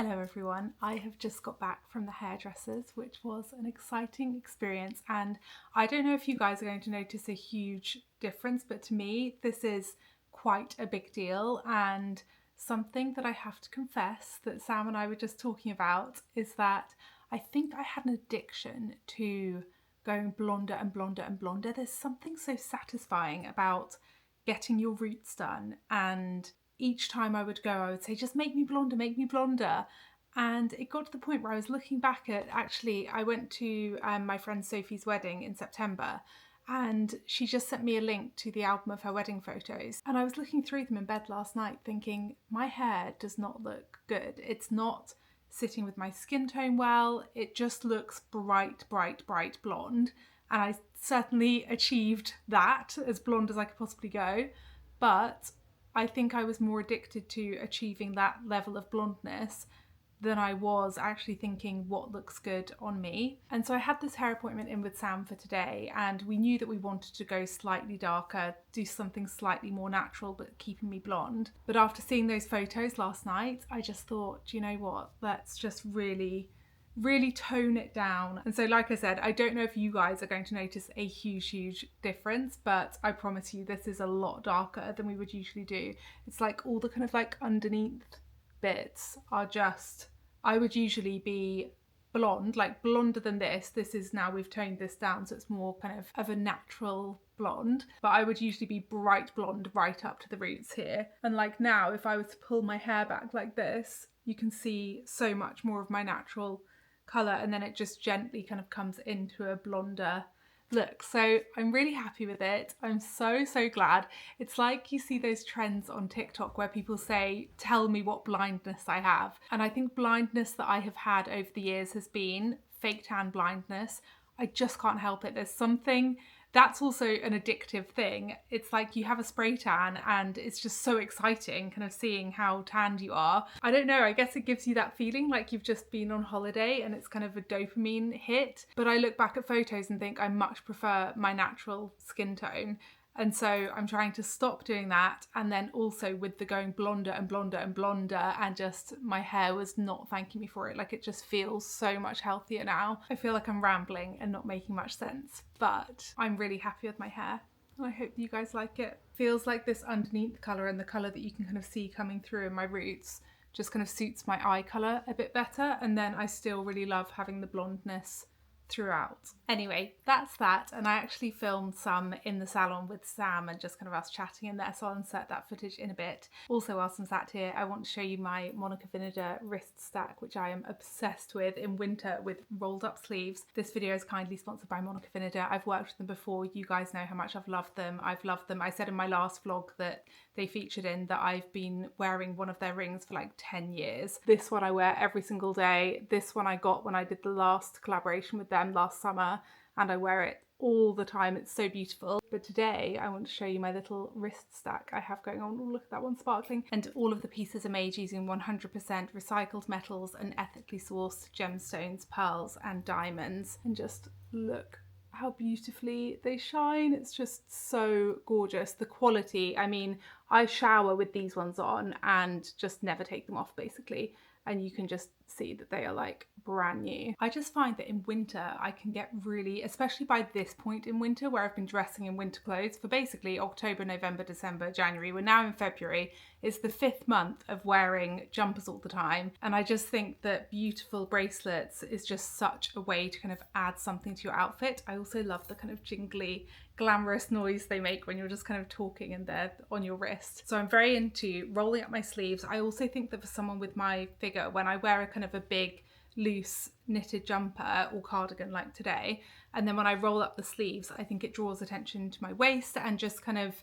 Hello everyone, I have just got back from the hairdressers, which was an exciting experience, and I don't know if you guys are going to notice a huge difference, but to me this is quite a big deal. And something that I have to confess that Sam and I were just talking about is that I think I had an addiction to going blonder and blonder and blonder. There's something so satisfying about getting your roots done, and each time I would go, I would say, just make me blonder, make me blonder. And it got to the point where I was looking back at, actually, I went to my friend Sophie's wedding in September, and she just sent me a link to the album of her wedding photos. And I was looking through them in bed last night thinking, my hair does not look good. It's not sitting with my skin tone well. It just looks bright, bright, bright blonde. And I certainly achieved that, as blonde as I could possibly go. But I think I was more addicted to achieving that level of blondness than I was actually thinking what looks good on me. And so I had this hair appointment in with Sam for today, and we knew that we wanted to go slightly darker, do something slightly more natural but keeping me blonde. But after seeing those photos last night, I just thought, do you know what, let's just really tone it down. And so, like I said, I don't know if you guys are going to notice a huge difference, but I promise you this is a lot darker than we would usually do. It's like all the kind of like underneath bits are just, I would usually be blonde, like blonder than this. This is now, we've toned this down so it's more kind of a natural blonde, but I would usually be bright blonde right up to the roots here. And like now, if I was to pull my hair back like this, you can see so much more of my natural colour, and then it just gently kind of comes into a blonder look. So I'm really happy with it. I'm so glad. It's like you see those trends on TikTok where people say, tell me what blindness I have. And I think blindness that I have had over the years has been fake tan blindness. I just can't help it. There's something that's also an addictive thing. It's like you have a spray tan and it's just so exciting kind of seeing how tanned you are. I don't know, I guess it gives you that feeling like you've just been on holiday and it's kind of a dopamine hit. But I look back at photos and think I much prefer my natural skin tone. And so I'm trying to stop doing that, and then also with the going blonder and blonder and blonder, and just my hair was not thanking me for it. Like, it just feels so much healthier now. I feel like I'm rambling and not making much sense, but I'm really happy with my hair. And I hope you guys like it. Feels like this underneath colour and the colour that you can kind of see coming through in my roots just kind of suits my eye colour a bit better, and then I still really love having the blondness throughout. Anyway, that's that, and I actually filmed some in the salon with Sam and just kind of us chatting in there, so I'll insert that footage in a bit. Also, whilst I'm sat here, I want to show you my Monica Vinader wrist stack, which I am obsessed with in winter with rolled up sleeves. This video is kindly sponsored by Monica Vinader. I've worked with them before. You guys know how much I've loved them. I said in my last vlog that they featured in that I've been wearing one of their rings for like 10 years. This one I wear every single day. This one I got when I did the last collaboration with them last summer, and I wear it all the time. It's so beautiful. But today I want to show you my little wrist stack I have going on. Oh, look at that one sparkling. And all of the pieces are made using 100% recycled metals and ethically sourced gemstones, pearls and diamonds. And just look how beautifully they shine. It's just so gorgeous. The quality, I mean, I shower with these ones on and just never take them off basically, and you can just see that they are like brand new. I just find that in winter I can get really, especially by this point in winter where I've been dressing in winter clothes for basically October, November, December, January, we're now in February. It's the 5th month of wearing jumpers all the time, and I just think that beautiful bracelets is just such a way to kind of add something to your outfit. I also love the kind of jingly, glamorous noise they make when you're just kind of talking and they're on your wrist. So I'm very into rolling up my sleeves. I also think that for someone with my figure, when I wear a kind of a big loose knitted jumper or cardigan like today, and then when I roll up the sleeves, I think it draws attention to my waist and just kind of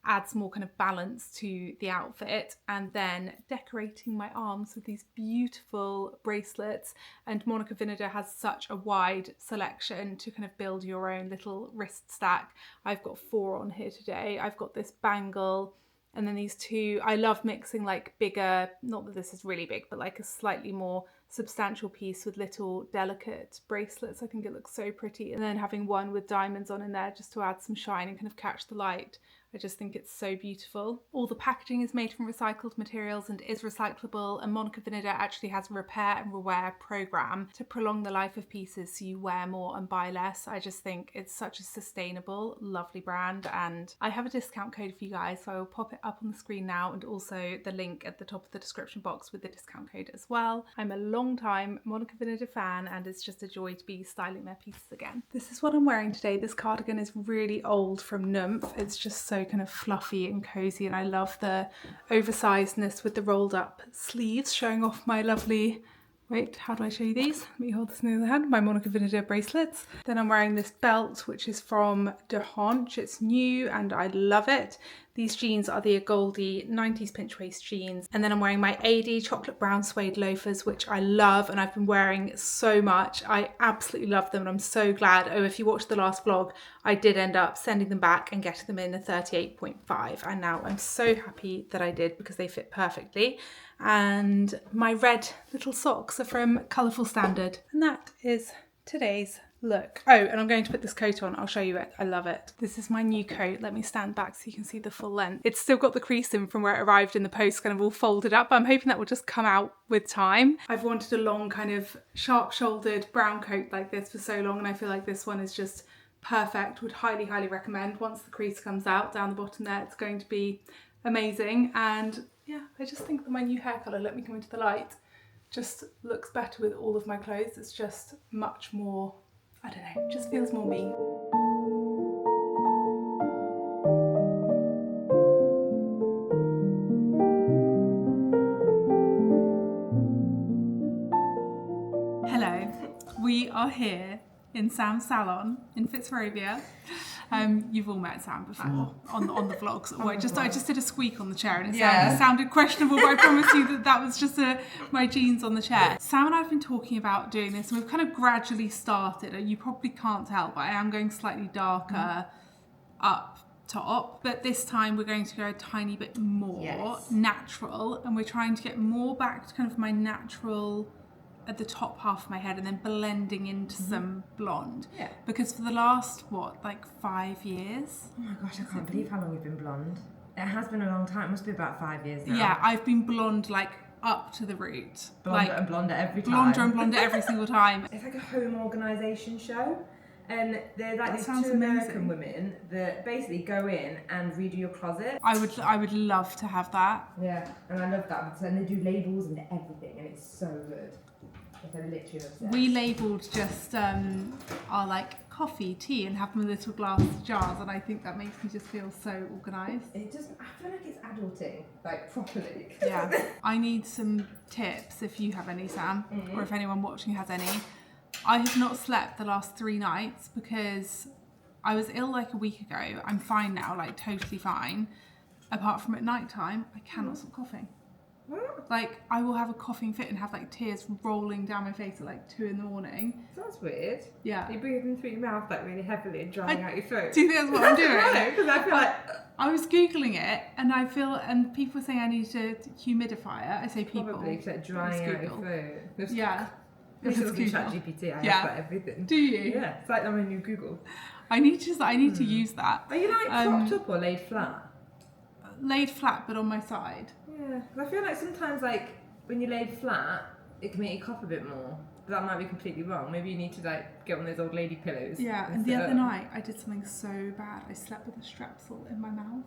adds more kind of balance to the outfit. And then decorating my arms with these beautiful bracelets, and Monica Vinader has such a wide selection to kind of build your own little wrist stack. I've got 4 on here today. I've got this bangle, and then these 2. I love mixing like bigger, not that this is really big, but like a slightly more substantial piece with little delicate bracelets. I think it looks so pretty. And then having one with diamonds on in there just to add some shine and kind of catch the light. I just think it's so beautiful. All the packaging is made from recycled materials and is recyclable, and Monica Vinader actually has a repair and rewear program to prolong the life of pieces so you wear more and buy less. I just think it's such a sustainable, lovely brand, and I have a discount code for you guys, so I will pop it up on the screen now, and also the link at the top of the description box with the discount code as well. I'm a long time Monica Vinader fan, and it's just a joy to be styling their pieces again. This is what I'm wearing today. This cardigan is really old from Numph. It's just so kind of fluffy and cozy, and I love the oversizedness with the rolled up sleeves showing off my lovely, wait, how do I show you these? Let me hold this in the other hand, my Monica Vinader bracelets. Then I'm wearing this belt, which is from De Hanche. It's new and I love it. These jeans are the Goldie 90s pinch waist jeans. And then I'm wearing my AD chocolate brown suede loafers, which I love and I've been wearing so much. I absolutely love them and I'm so glad. Oh, if you watched the last vlog, I did end up sending them back and getting them in a 38.5. And now I'm so happy that I did because they fit perfectly. And my red little socks are from Colourful Standard. And that is today's look. Oh, and I'm going to put this coat on. I'll show you it. I love it. This is my new coat. Let me stand back so you can see the full length. It's still got the crease in from where it arrived in the post, kind of all folded up. But I'm hoping that will just come out with time. I've wanted a long kind of sharp-shouldered brown coat like this for so long, and I feel like this one is just perfect. Would highly, highly recommend. Once the crease comes out down the bottom there, it's going to be amazing. And yeah, I just think that my new hair colour, let me come into the light, just looks better with all of my clothes. It's just much more, I don't know, it just feels more me. Hello, we are here in Sam's salon in Fitzrovia. You've all met Sam before on the vlogs. Oh, I just did a squeak on the chair and it sounded questionable, but I promise you that was just my jeans on the chair. Sam and I have been talking about doing this and we've kind of gradually started. You probably can't tell, but I am going slightly darker up top. But this time we're going to go a tiny bit more natural, and we're trying to get more back to kind of my natural at the top half of my head and then blending into some blonde. Yeah. Because for the last, like 5 years? Oh my gosh, I can't believe how long you've been blonde. It has been a long time. It must be about 5 years now. Yeah, I've been blonde like up to the root. Blonder and blonder every time. Blonder and blonder every single time. It's like a home organisation show. And they're like these two American women that basically go in and redo your closet. I would love to have that. Yeah, and I love that. And they do labels and everything, and it's so good. We labelled just our like coffee, tea, and have them in little glass jars, and I think that makes me just feel so organised. It just, I feel like it's adulting, like properly. Yeah. I need some tips if you have any, Sam, or if anyone watching has any. I have not slept the last 3 nights because I was ill like a week ago. I'm fine now, like totally fine. Apart from at night time, I cannot stop coughing. What? Like, I will have a coughing fit and have like tears rolling down my face at like 2 in the morning. That's weird. Yeah. You're breathing through your mouth like really heavily and drying out your throat. Do you think that's what I'm doing? No, because I feel like... I was Googling it and people were saying I need a humidifier. I say people. Probably like drying out your throat. Yeah. This is ChatGPT. I have everything. Do you? Yeah. It's like I'm a new Google. I need to use that. Are you like propped up or laid flat? Laid flat, but on my side. Yeah, I feel like sometimes, like, when you're laid flat, it can make you cough a bit more. But that might be completely wrong. Maybe you need to, like, get one of those old lady pillows. Yeah, and the other night, I did something so bad. I slept with a strepsil in my mouth.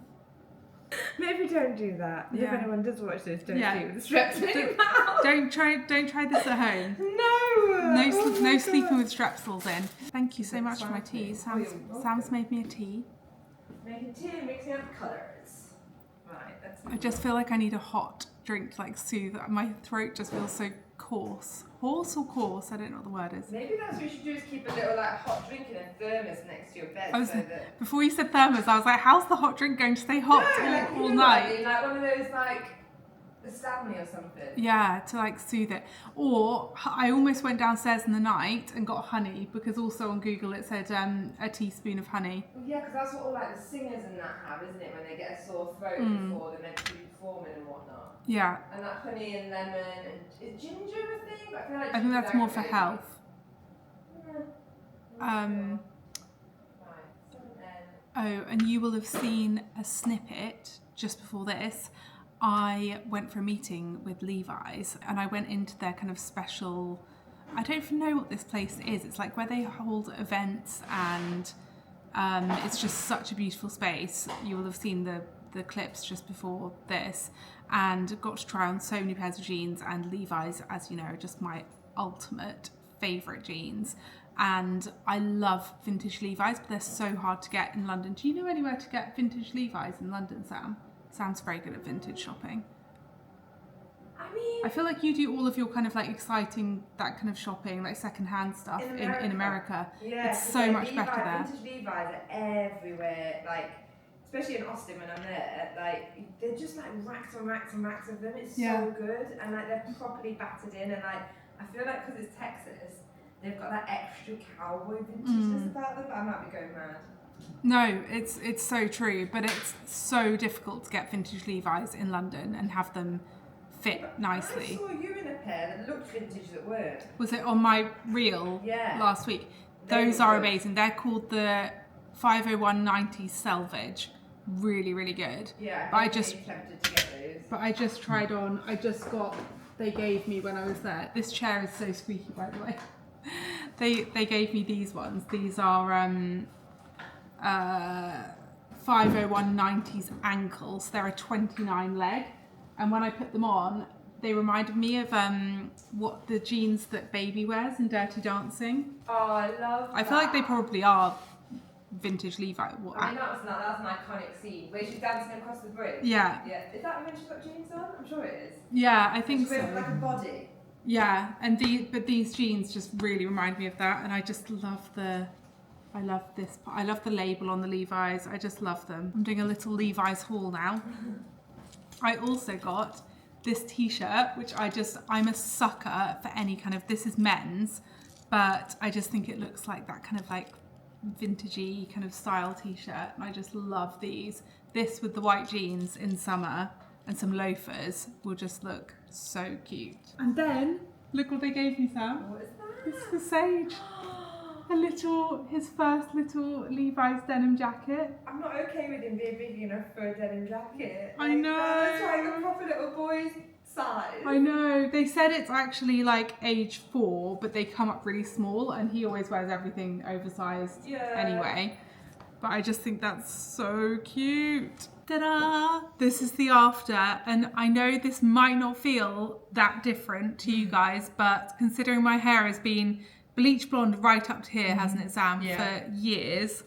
Maybe don't do that. Yeah. If anyone does watch this, don't do it with a strepsil in your mouth. Don't try this at home. No! No sleeping with strepsils in. Thank you so much for my tea. Sam's made me a tea. Making tea and mixing up colours. Right, I just feel like I need a hot drink to like soothe. My throat just feels so coarse. Hoarse or coarse? I don't know what the word is. Maybe that's what you should do, is keep a little like hot drink in a thermos next to your bed. Before you said thermos, I was like, how's the hot drink going to stay hot all night? Like one of those like a Stanley or something. Yeah, to like soothe it. Or I almost went downstairs in the night and got honey, because also on Google it said a teaspoon of honey. Well, yeah, because that's what all like the singers and that have, isn't it? When they get a sore throat before they're meant to be performing and whatnot. Yeah. And that honey and lemon and is ginger a thing? But I think that's more for health. Yeah. Oh, and you will have seen a snippet just before this. I went for a meeting with Levi's and I went into their kind of special, I don't even know what this place is. It's like where they hold events and it's just such a beautiful space. You will have seen the clips just before this and got to try on so many pairs of jeans, and Levi's, as you know, are just my ultimate favourite jeans. And I love vintage Levi's, but they're so hard to get in London. Do you know anywhere to get vintage Levi's in London, Sam? Sam's very good at vintage shopping. I mean, I feel like you do all of your kind of like exciting, that kind of shopping, like secondhand stuff in America. Yeah, it's so much better there. Vintage Levi's are everywhere, like, especially in Austin when I'm there, like, they're just like racks and racks and racks of them. It's so good, and like they're properly battered in, and like, I feel like because it's Texas, they've got that extra cowboy vintageness about them, but I might be going mad. No, it's so true, but it's so difficult to get vintage Levi's in London and have them fit nicely. I saw you in a pair that looked vintage that weren't. Was it on my reel last week? Those are amazing. They're called the 50190 Selvage. Really, really good. Yeah, but I'm tempted to get those. But I just tried on, they gave me when I was there. This chair is so squeaky, by the way. They gave me these ones. These are 50190s ankles. They're a 29 leg, and when I put them on, they reminded me of what the jeans that Baby wears in Dirty Dancing. Oh, I love that. I feel like they probably are vintage Levi. I mean, that's an iconic scene where she's dancing across the bridge. Yeah. Yeah. Is that when she's got jeans on? I'm sure it is. Yeah, I think so. Like a body. Yeah, and these jeans just really remind me of that, and I just love I love the label on the Levi's. I just love them. I'm doing a little Levi's haul now. I also got this t-shirt, which I'm a sucker for any kind of, this is men's, but I just think it looks like that kind of like vintagey kind of style t-shirt, and I just love these. This with the white jeans in summer and some loafers will just look so cute. And then, look what they gave me, Sam. What is that? This is for Sage. His first little Levi's denim jacket. I'm not okay with him being big enough for a denim jacket. I know. It's like a proper little boy's size. I know. They said it's actually like age 4, but they come up really small, and he always wears everything oversized anyway. But I just think that's so cute. Ta-da! This is the after, and I know this might not feel that different to you guys, but considering my hair has been bleach blonde right up to here, hasn't it, Sam, for years,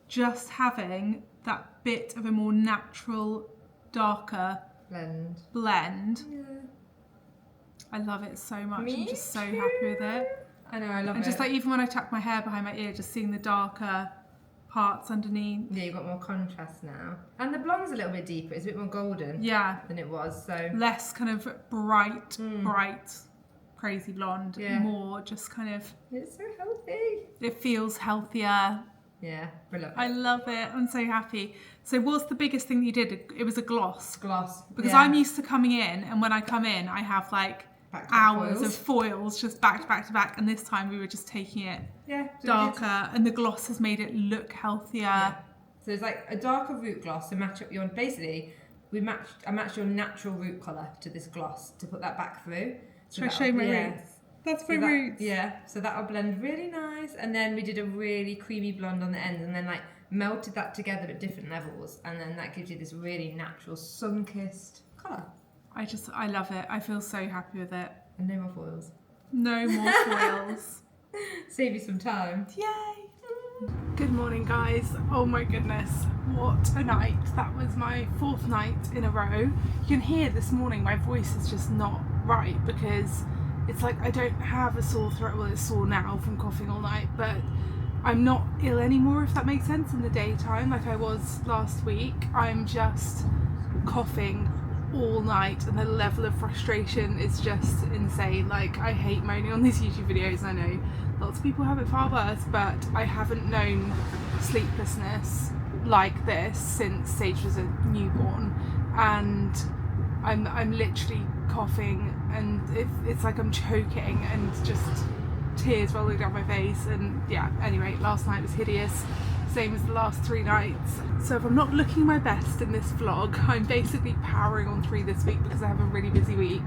just having that bit of a more natural, darker blend. Yeah. I love it so much. I'm just so happy with it. I know, I love it. And just like even when I tuck my hair behind my ear, just seeing the darker parts underneath. Yeah, you've got more contrast now. And the blonde's a little bit deeper. It's a bit more golden than it was. So less kind of bright, crazy blonde. More just kind of... It's so healthy. It feels healthier. Yeah, I love it. I'm so happy. So what's the biggest thing that you did? It was a gloss. Because I'm used to coming in, and when I come in, I have like hours of foils just back to back to back, and this time we were just taking it darker, and the gloss has made it look healthier. So it's like a darker root gloss to match up your, basically I matched your natural root colour to this gloss to put that back through. Should I show my roots? That's my roots. Yeah, so that'll blend really nice, and then we did a really creamy blonde on the end, and then like melted that together at different levels, and then that gives you this really natural sun-kissed colour. I love it. I feel so happy with it. And no more foils. No more foils. Save you some time. Yay! Good morning, guys. Oh my goodness, what a night. That was my 4th night in a row. You can hear this morning my voice is just not right, because it's like I don't have a sore throat. Well, it's sore now from coughing all night, but I'm not ill anymore, if that makes sense, in the daytime like I was last week. I'm just coughing all night, and the level of frustration is just insane. Like, I hate moaning on these YouTube videos. I know lots of people have it far worse, but I haven't known sleeplessness like this since Sage was a newborn, and I'm literally coughing, and it's like I'm choking, and just tears rolling down my face. And yeah, anyway, last night was hideous. same as the last 3 nights. So if I'm not looking my best in this vlog, I'm basically powering on through this week because I have a really busy week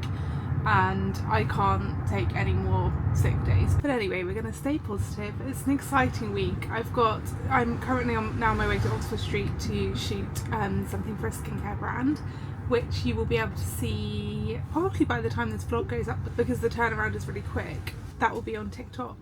and I can't take any more sick days. But anyway, we're going to stay positive. It's an exciting week. I'm currently now on my way to Oxford Street to shoot something for a skincare brand, which you will be able to see probably by the time this vlog goes up, because the turnaround is really quick. That will be on TikTok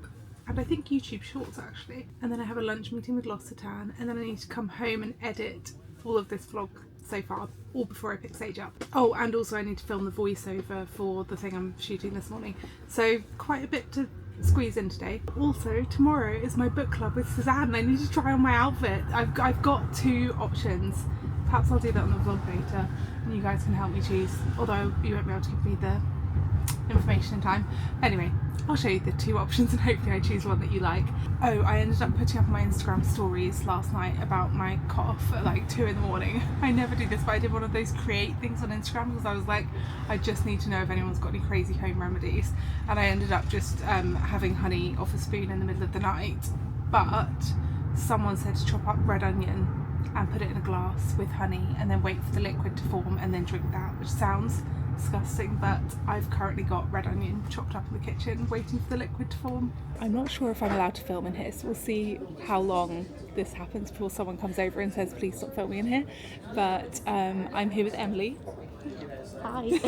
and I think YouTube Shorts actually. And then I have a lunch meeting with L'Occitane, and then I need to come home and edit all of this vlog so far, all before I pick Sage up. Oh, and also I need to film the voiceover for the thing I'm shooting this morning. So quite a bit to squeeze in today. Also, tomorrow is my book club with Suzanne and I need to try on my outfit. I've got 2 options. Perhaps I'll do that on the vlog later and you guys can help me choose, although you won't be able to give me the information in time. Anyway, I'll show you the 2 options and hopefully I choose one that you like. Oh, I ended up putting up on my Instagram stories last night about my cough at like 2 in the morning. I never do this, but I did one of those create things on Instagram because I was like, I just need to know if anyone's got any crazy home remedies. And I ended up just having honey off a spoon in the middle of the night. But someone said to chop up red onion and put it in a glass with honey and then wait for the liquid to form and then drink that, which sounds disgusting, but I've currently got red onion chopped up in the kitchen waiting for the liquid to form. I'm not sure if I'm allowed to film in here, so we'll see how long this happens before someone comes over and says please stop filming in here. But I'm here with Emily. Hi.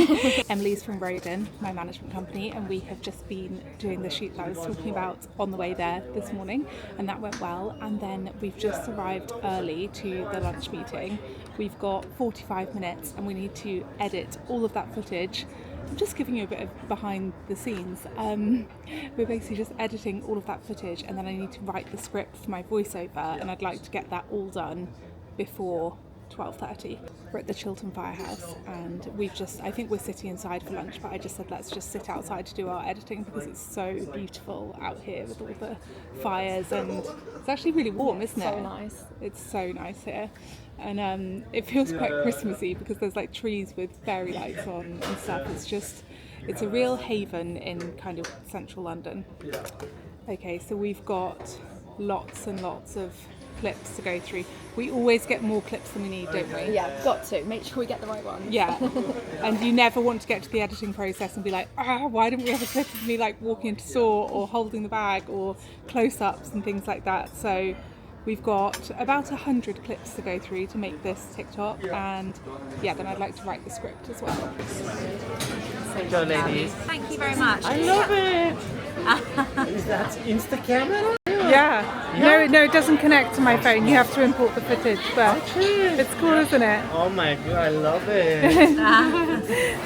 Emily's from Roden, my management company, and we have just been doing the shoot that I was talking about on the way there this morning, and that went well. And then we've just arrived early to the lunch meeting. We've got 45 minutes and we need to edit all of that footage. I'm just giving you a bit of behind the scenes. We're basically just editing all of that footage and then I need to write the script for my voiceover, and I'd like to get that all done before 12:30. We're at the Chiltern Firehouse and I think we're sitting inside for lunch, but I just said let's just sit outside to do our editing because it's so beautiful out here with all the fires, and it's actually really warm, isn't it? So nice. It's so nice here. And it feels quite Christmassy because there's like trees with fairy lights on and stuff. It's a real haven in kind of central London. Okay, so we've got lots and lots of clips to go through. We always get more clips than we need, don't we? Yeah, got to. Make sure we get the right ones. Yeah. And you never want to get to the editing process and be like, why didn't we have a clip of me like walking into store or holding the bag or close-ups and things like that. So we've got about 100 clips to go through to make this TikTok, and yeah, then I'd like to write the script as well. Go, ladies. Thank you very much. I love it. Is that Insta camera? Yeah. No, it doesn't connect to my phone. You have to import the footage, but it's cool, isn't it? Oh my god, I love it.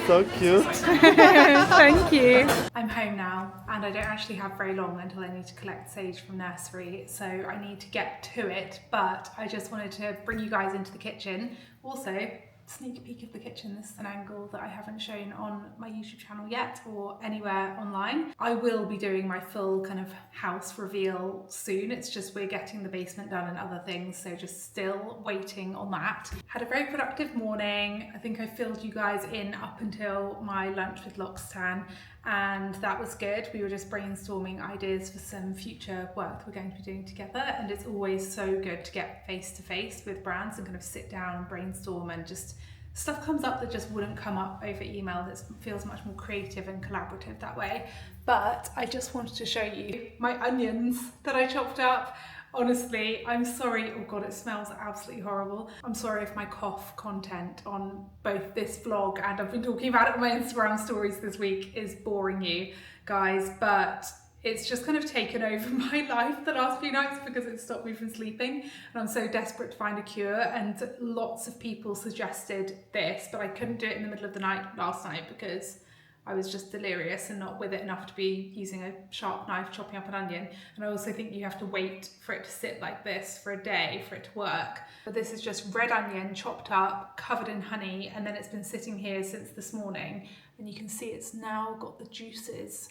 So cute. Thank you. I'm home now and I don't actually have very long until I need to collect Sage from nursery, so I need to get to it, but I just wanted to bring you guys into the kitchen. Also, sneak peek of the kitchen. This is an angle that I haven't shown on my YouTube channel yet or anywhere online. I will be doing my full kind of house reveal soon. It's just we're getting the basement done and other things, so just still waiting on that. Had a very productive morning. I think I filled you guys in up until my lunch with L'Occitane, and that was good. We were just brainstorming ideas for some future work that we're going to be doing together, and it's always so good to get face to face with brands and kind of sit down and brainstorm, and just stuff comes up that just wouldn't come up over email. That feels much more creative and collaborative that way. But I just wanted to show you my onions that I chopped up. Honestly, I'm sorry. Oh god, it smells absolutely horrible. I'm sorry if my cough content on both this vlog and I've been talking about it on my Instagram stories this week is boring you guys, but it's just kind of taken over my life the last few nights because it stopped me from sleeping, and I'm so desperate to find a cure, and lots of people suggested this, but I couldn't do it in the middle of the night last night because I was just delirious and not with it enough to be using a sharp knife chopping up an onion. And I also think you have to wait for it to sit like this for a day for it to work. But this is just red onion chopped up, covered in honey, and then it's been sitting here since this morning. And you can see it's now got the juices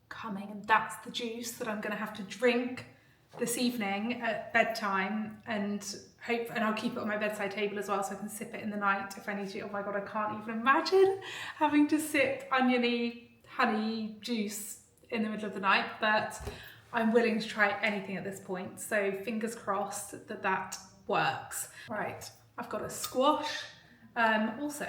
coming, and that's the juice that I'm gonna have to drink this evening at bedtime, and I'll keep it on my bedside table as well so I can sip it in the night if I need to. Oh my god, I can't even imagine having to sip oniony honey juice in the middle of the night, but I'm willing to try anything at this point, so fingers crossed that that works. Right, I've got a squash. Also,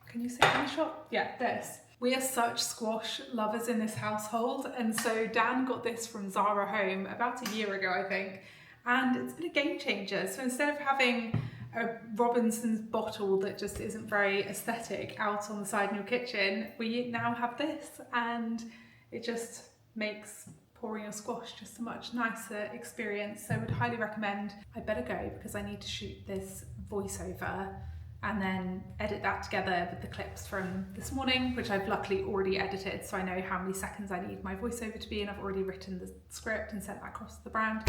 can you see it in the shop? Yeah, this. We are such squash lovers in this household, and so Dan got this from Zara Home about a year ago, I think, and it's been a game changer. So instead of having a Robinson's bottle that just isn't very aesthetic out on the side in your kitchen, we now have this, and it just makes pouring your squash just a much nicer experience. So I would highly recommend. I better go because I need to shoot this voiceover and then edit that together with the clips from this morning, which I've luckily already edited, so I know how many seconds I need my voiceover to be, and I've already written the script and sent that across to the brand.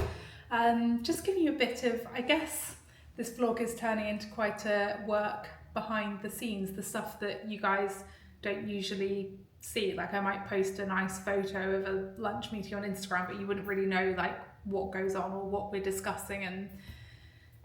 Just giving you a bit of, I guess this vlog is turning into quite a work behind the scenes, the stuff that you guys don't usually see. Like, I might post a nice photo of a lunch meeting on Instagram, but you wouldn't really know like what goes on or what we're discussing. And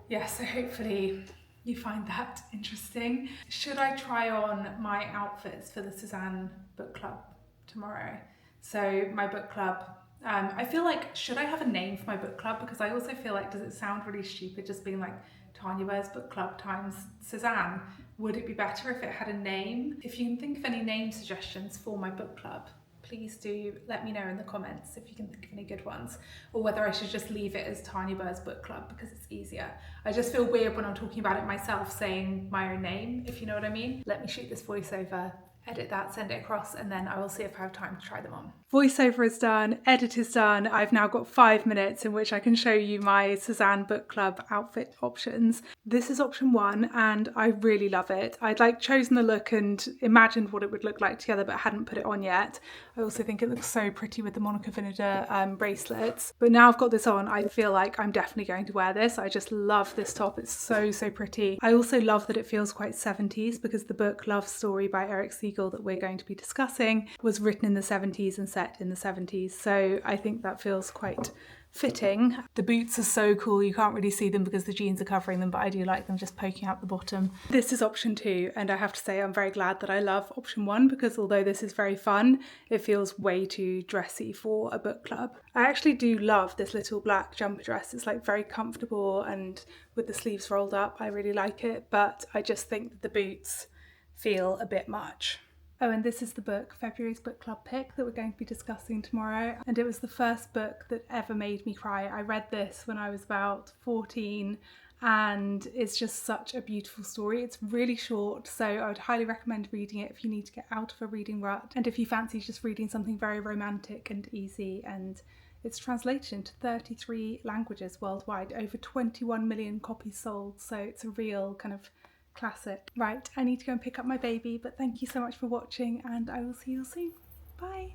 yeah, so hopefully you find that interesting. Should I try on my outfits for the Suzanne book club tomorrow? So my book club, I feel like, should I have a name for my book club? Because I also feel like, does it sound really stupid just being like Tanya Burr's book club times Suzanne? Would it be better if it had a name? If you can think of any name suggestions for my book club, please do let me know in the comments if you can think of any good ones, or whether I should just leave it as Tanya Burr's book club because it's easier. I just feel weird when I'm talking about it myself saying my own name, if you know what I mean. Let me shoot this voiceover, edit that, send it across, and then I will see if I have time to try them on. Voiceover is done, edit is done. I've now got 5 minutes in which I can show you my Suzanne book club outfit options. This is option 1 and I really love it. I'd like chosen the look and imagined what it would look like together but hadn't put it on yet. I also think it looks so pretty with the Monica Vinader bracelets. But now I've got this on, I feel like I'm definitely going to wear this. I just love this top. It's so pretty. I also love that it feels quite 70s because the book Love Story by Eric Siegel that we're going to be discussing was written in the 70s and set in the 70s. So I think that feels quite fitting. The boots are so cool. You can't really see them because the jeans are covering them, but I do like them just poking out the bottom. This is option 2, and I have to say I'm very glad that I love option 1 because although this is very fun, it feels way too dressy for a book club. I actually do love this little black jumper dress. It's like very comfortable and with the sleeves rolled up, I really like it, but I just think that the boots feel a bit much. Oh, and this is the book, February's book club pick, that we're going to be discussing tomorrow. And it was the first book that ever made me cry. I read this when I was about 14 and it's just such a beautiful story. It's really short, so I would highly recommend reading it if you need to get out of a reading rut and if you fancy just reading something very romantic and easy. And it's translated into 33 languages worldwide, over 21 million copies sold, so it's a real kind of classic. Right, I need to go and pick up my baby, but thank you so much for watching and I will see you soon. Bye.